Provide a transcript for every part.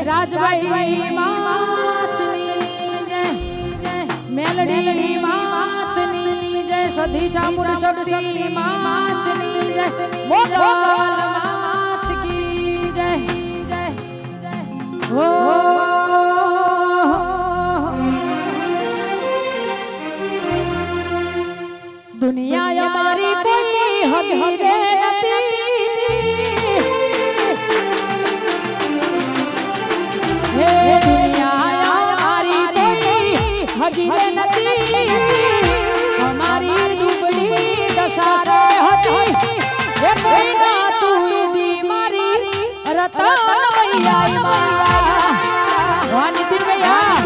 રાજભાઈ માતની જય, મેલડી માતની જય, સધી ચામુંડ શક્તિ માતની જય, મોગલ માત કી જય, હો દુનિયા અમારી કોઈ હગીરે નથી, हमारी दुबड़ी दशा रे हती हे कोइना તું દી મારી રતન મૈયા વાની દિન મૈયા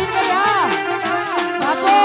બાપો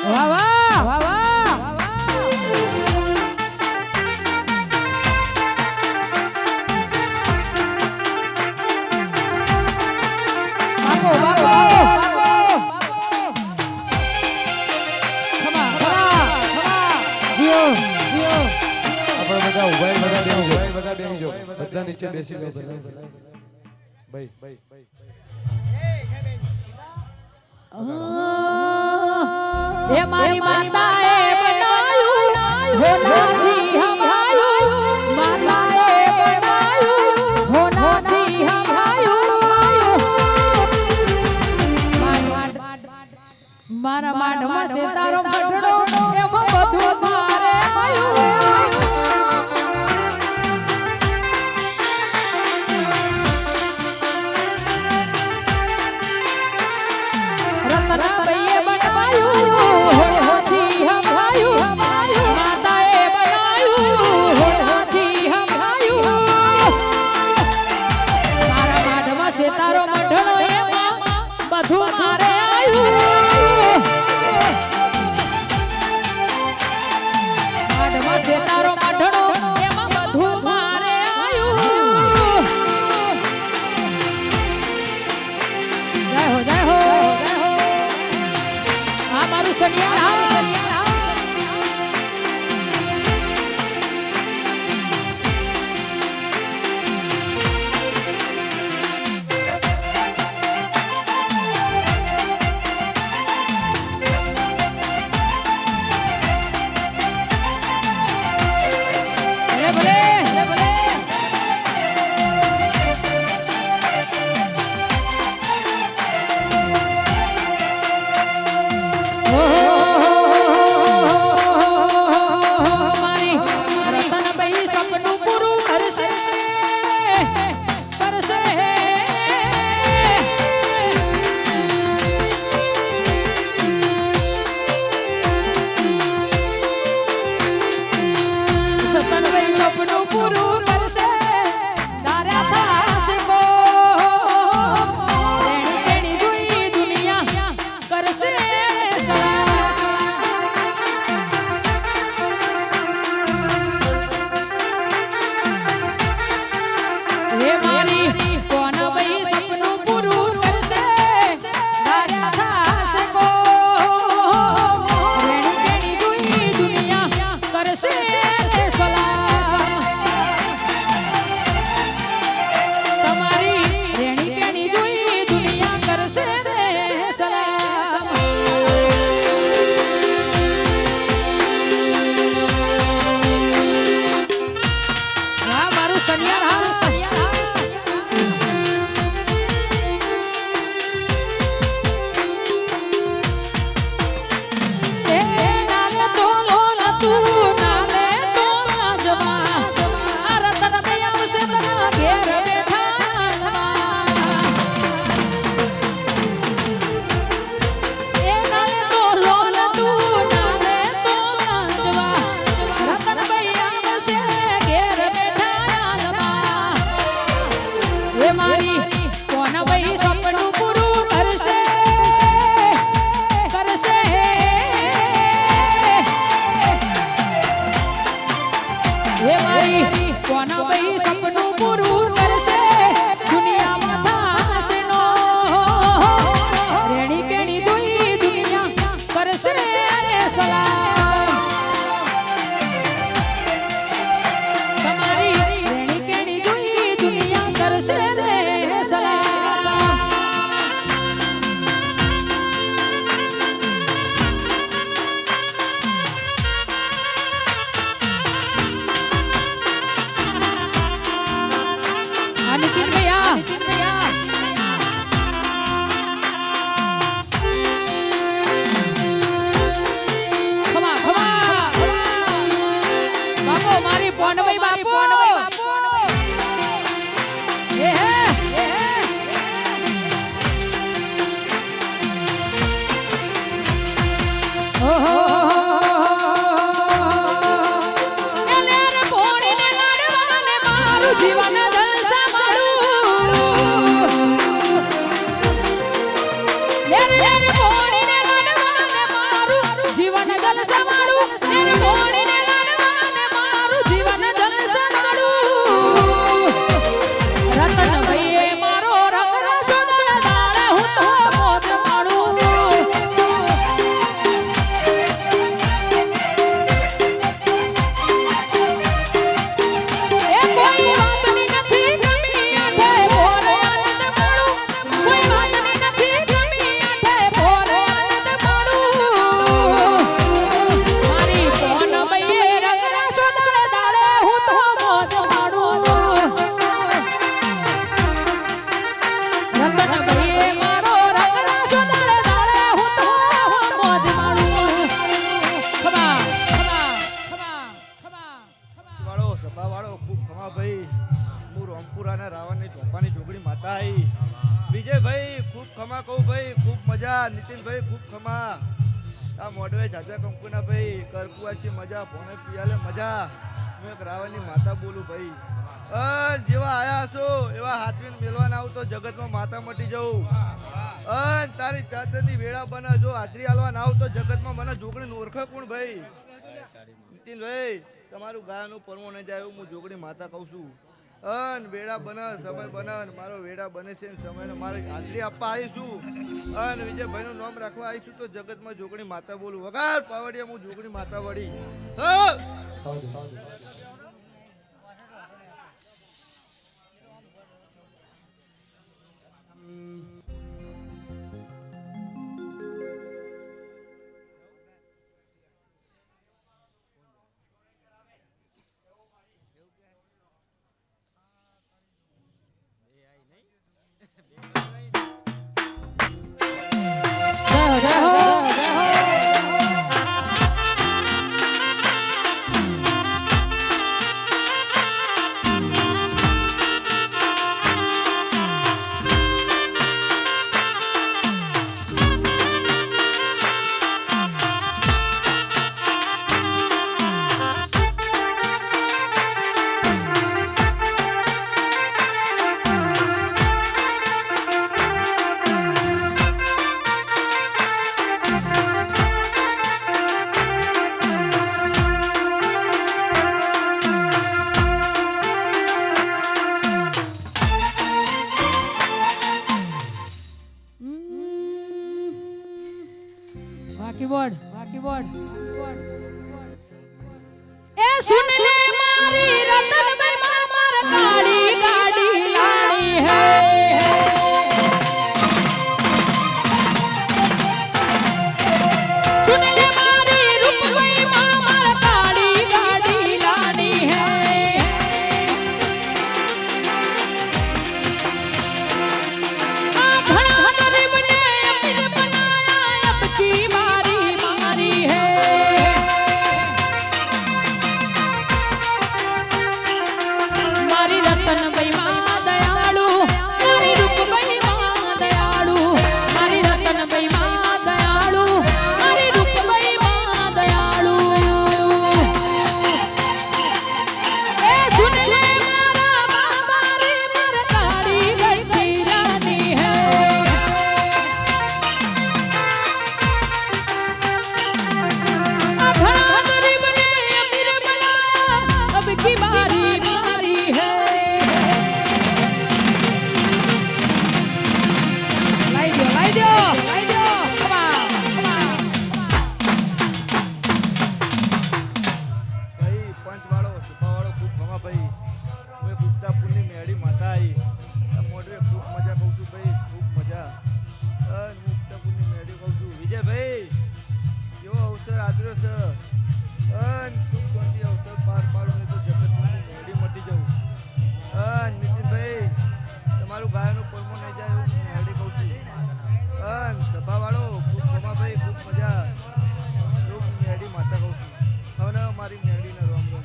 વાહ વાહ વાહ વાહ બાપો બાપો ખમા જીઓ જીઓ આપણે બધા ઉભા બેસી જો બધા નીચે બેસી લો ભાઈ એ મારી માતાએ બનાયું હોનાથી હમાયું, માતાએ બનાયું હોનાથી હમાયું, મારા માઢમાં છે તારો મઢડો એમાં બધું મારે આયું, રતના બઈએ બનાયું ભાઈ સપનું પૂરું કરશે દુનિયામાં થશે નો રેણી કેણી જોઈ દુનિયા કરશે રે સલામ તમારી રેણી કેણી જોઈ દુનિયા કરશે રે સલામ नितिन भैया खमा बापो मारी पोन भाई बापो ये है ओहो एले रे पोणी ने लाडवाने मारू जीवन विजय भाई खूब खमा कहू भाई खूब मजा नितिन भाई खूब खमा आ मोडवे झाझा कंकुना भाई करकुआची मजा भोणे पियाले मजा मैं एक रावणनी माता बोलू भाई जेवा आया हशो एवा हाथवीन मेलवाना आव तो जगतमां माता मटी जाऊं तारी चाचરની વેળા બને જો હાજરી આલવા આવ તો જગતમાં મને જોગણી ઓળખે કોણ ભાઈ નિતિન ભાઈ તમારું ગાયનું પરમો ન જાય હું જોગણી માતા કહું છું અન વેળા બને સમય બને મારો વેળા બને છે સમયનો મારે હાજરી આપવા આવીશું અન વિજયભાઈ નું નામ રાખવા આવીશું તો જગતમાં જોગણી માતા બોલું વગાર પાવડિયા હું જોગણી માતા વળી कीबोर्ड ए सुन ले मारी रतन में मार काली गाड़ी लाड़ी है सुन ले मारी रूप में मार काली गाड़ी लाड़ी है आ भड़ा गरीब ने अमीर बनाया अब की मारी मारी है મારી મેળીને રોમ રોમ.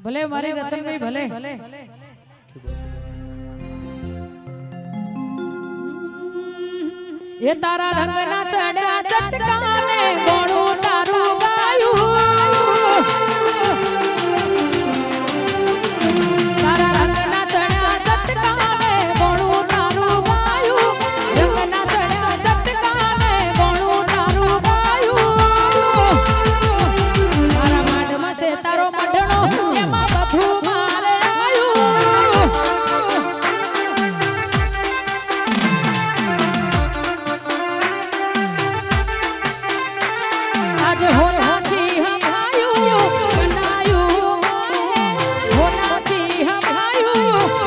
ભલે મારી રતનભાઈ ભલે એ તારા રંગના ચડ્યા ચટકાને ગોળું તારું ગાયું તારા રંગના ચડ્યા ચટકાને ગોળું તારું ગાયું રંગના ચડ્યા ચટકાને ગોળું તારું ગાયું તારા માડમાં છે તારો મઢણો એમાં બધું મારે આયું आज होनाथी हम आयु बनायु होनाथी हम आयु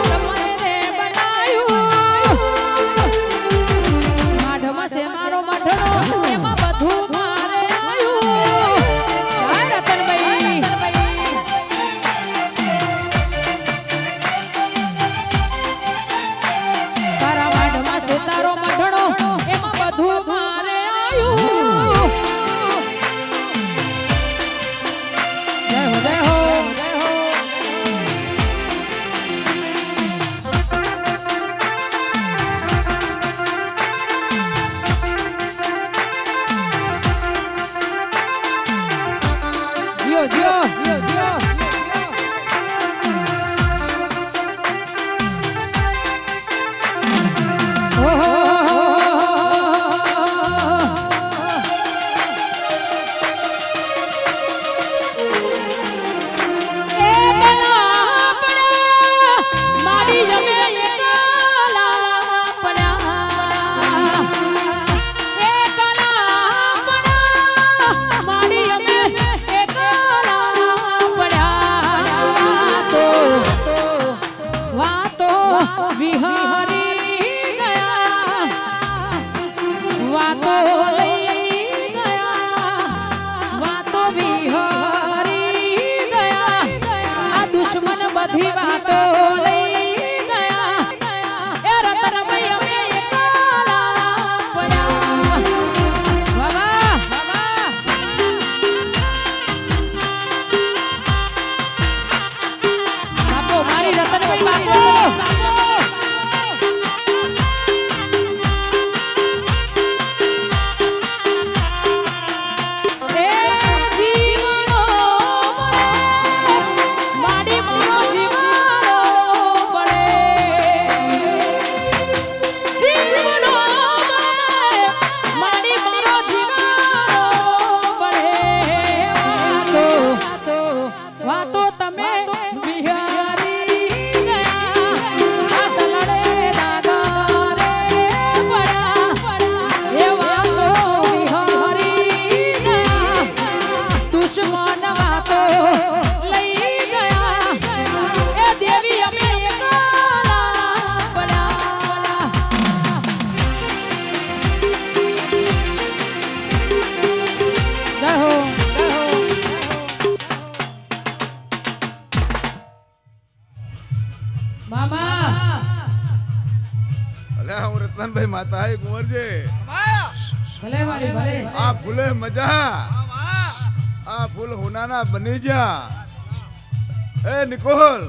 તમારે બનાયુ માઢમાં છે મારો મઢણો એમાં બધું મારે આયું હા રતનભાઈ તારા માઢમાં છે તારો મઢણો એમાં બધું મારે આયું જય હો જય હો જીઓ જીઓ જીઓ જીઓ વિહારી ગયા વાતો લઈ ગયા વાતો વિહારી ગયા આ દુશ્મન બધી વાતો લઈ ગયા એ રતનભાઈ અમે એકલા પડ્યા બાબા બાપો મારી રતનભાઈ બાપો વાતો તમે વિહારી ગયા આ દલડે નાગારે પડ્યા એ વાતો વિહારી ગયા દુશ્મન વાતો લઈ ગયા એ દેવી અમે એકલા પડ્યા જય હો મામા અલે હું રતનભાઈ માતા આઈ કુંવરજી. ભલે મારી ભલે આ ફૂલે મજા આ ફૂલ હોનાના બની જા. એ નિકોલ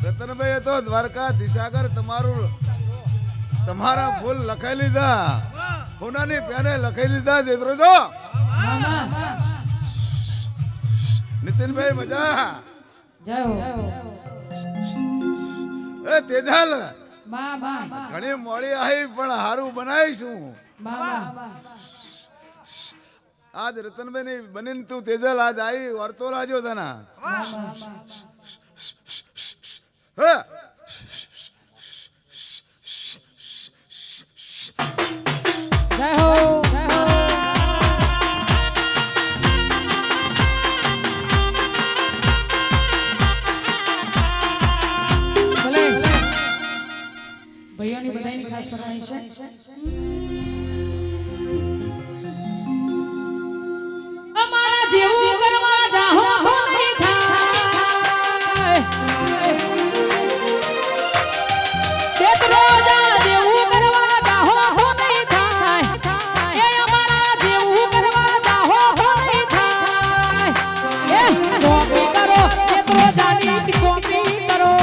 રતનભાઈ તો દ્વારકા દિશાગર તમારા ફૂલ લખાઈ લીધા હોનાની પેને લખાઈ લીધા દેતરો જો મામા નીતિનભાઈ મજા. જય હો એ તેજાલ મામા ઘણી મોડી આવી પણ હારું બનાવીશું. મામા આજ રતનભાઈ ની બનીને તું તેજલ આજ આવી વર્તો લાજો તના હે જય હો જય હો ભલે એ બધાની ખાસ ફરમાઈશ છે. અમારા જેવું કરવા જાહો તો નહીં થાય. દેતરોજા જેવું કરવા જાહો તો નહીં થાય. એ અમારા જેવું કરવા જાહો તો નહીં થાય. એ કોપી કરો દેતરોજાની કોપી કરો.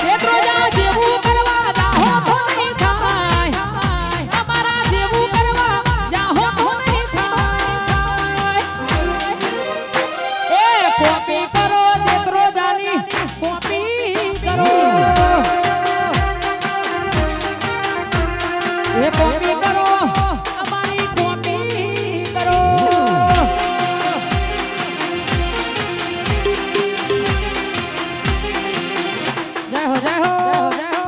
દેતરોજા જેવું કરવા જાહો તો નહીં થાય. અમારા જેવું કરવા જાહો તો નહીં થાય. એ કોપી કરો દેતરોજાની કોપી કરો. એ કોપી કરો અમારી કોપી કરો. જય હો જય હો જય હો.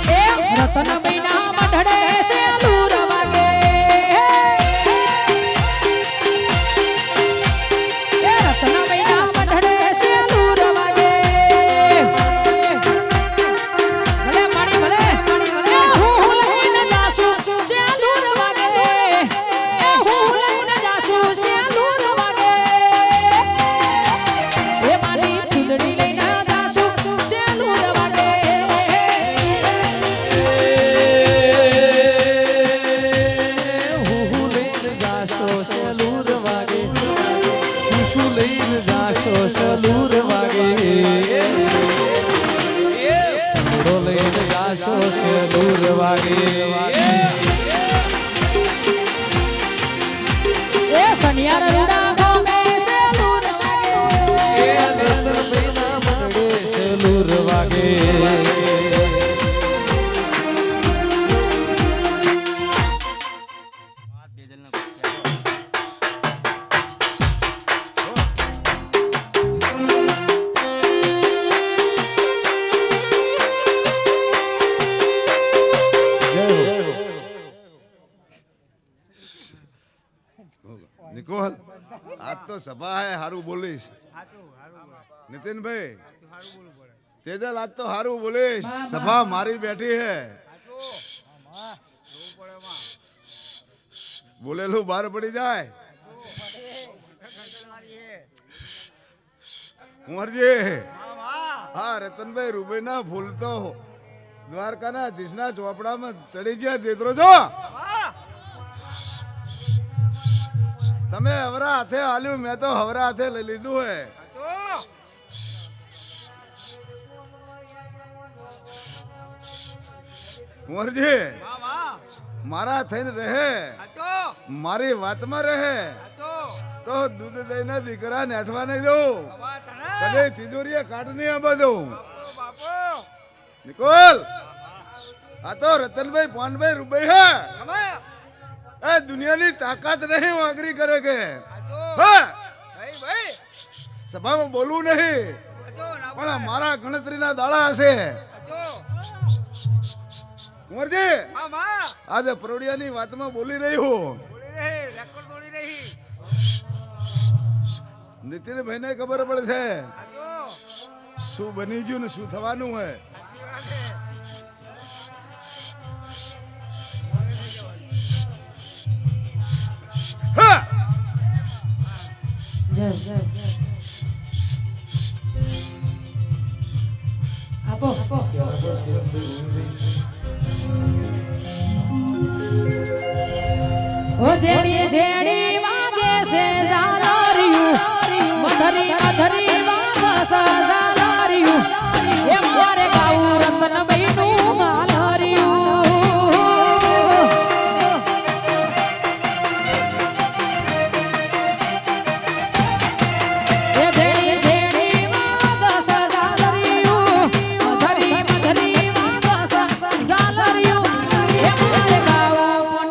એ રતન મહિનામાં ઢળે છે સૂર વાગે. એ રતન મહિનામાં ઢળે છે સૂર વાગે. ભલે મારી ભલે એ હું લઈને જાશું સેલુર વાગે. એ હું લઈને જાશું સેલુર વાગે. એ મારી ચૂંદડી લઈને જાશું સેલુર વાગે. હું લઈને જાશો સલૂર વાગે શું લઈને જાશો સલૂર વાગે તો લઈને જાશો સલૂર વાગે એ સનિયાર રંડા ગામે સેલુર વાગે. રતન મહિના મંડળે સલૂર વાગે નિકોલ આજ તો સભા હે હારું બોલીશ. નીતિનભાઈ તેજલ આજ તો હારું બોલીશ. સભા મારી બેઠી હે. બોલેલું બહાર પડી જાય. કુંવરજી હા રતનભાઈ રૂબેના ફૂલ તો દ્વારકાના દિશના ચોપડામાં ચડી ગયા. દેતરોજો તમે હવરા હાથે હાલ્યું, મેં તો હવરા હાથે લઈ લીધું હે. કુંવરજી મારા થઈને રહે, મારી વાતમાં રહે તો દૂધ દઈને દીકરા નેઠવા નહીં દઉં. કદે તિજોરીએ કાઢ નહીં આ બધું. નિકોલ આ તો રતનભાઈ પોનભાઈ રૂબાઈ હે. એ દુનિયાની તાકાત નહીં વાગરી કરે કે સભામાં બોલવું નહીં, પણ મારા ગણતરીના દાડા હશે. કુંવરજી આજે પરોડિયાની વાતમાં બોલી રહી હું. નીતિનભાઈ ને ખબર પડશે શું બની ગયું ને શું થવાનું હે. આપો ઓ જેડી જેડી વાગે છે ઝાલરિયું મધરી મધરી વાગે છે ઝાલરિયું એ મારે ગાવું રતનભાઈ નું ગાલરિયું. ઝાલરિયું એ મારે ગાવું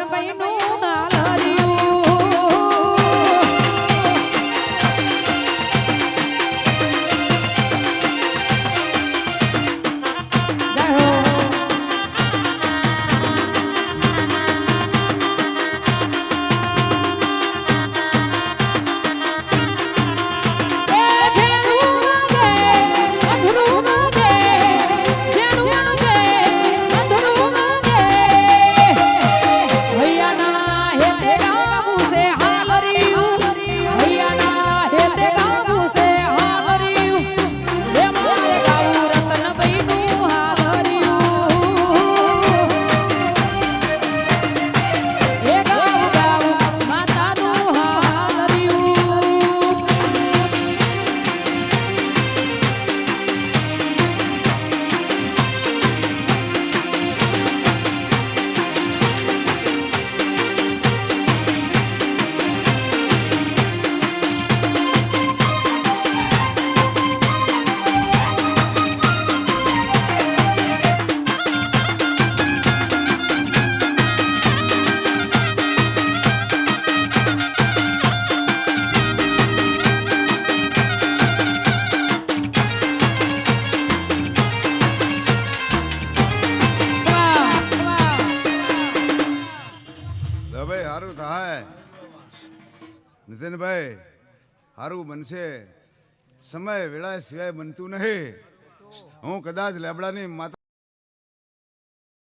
હવે સારું થાય નીતિનભાઈ, સારું બનશે. સમય વેળા સિવાય બનતું નહીં. હું કદાચ લેબડાની માતા